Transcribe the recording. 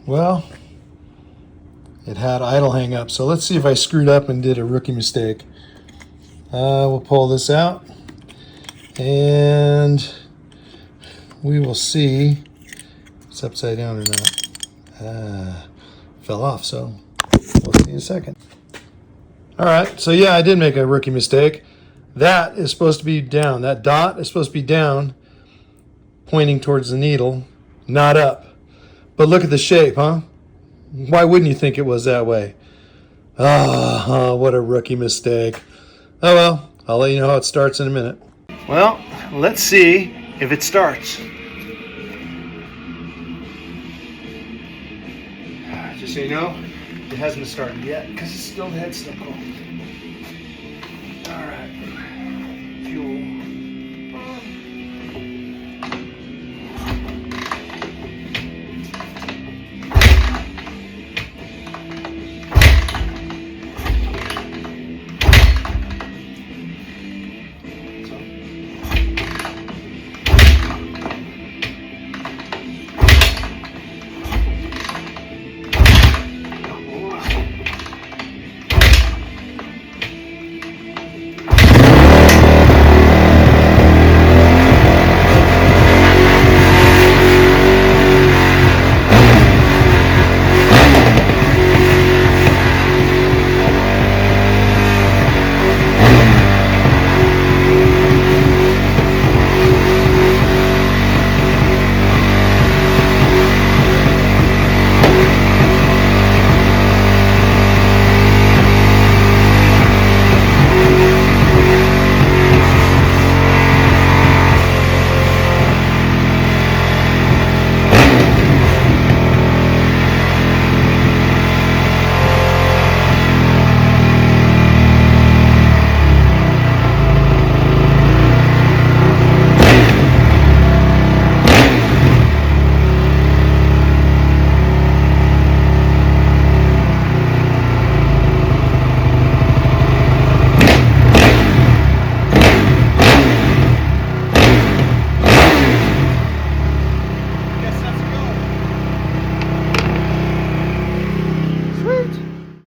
Well, it had idle hang up. So let's see if I screwed up and did a rookie mistake. We'll pull this out and we will see if it's upside down or not. Fell off, so we'll see in a second. All right, so yeah, I did make a rookie mistake. That is supposed to be down. That dot is supposed to be down, pointing towards the needle, not up. But look at the shape, huh? Why wouldn't you think it was that way? Ah, what a rookie mistake. Oh well, I'll let you know how it starts in a minute. Well, let's see if it starts. Just so you know, it hasn't started yet because it's still the head's still cold.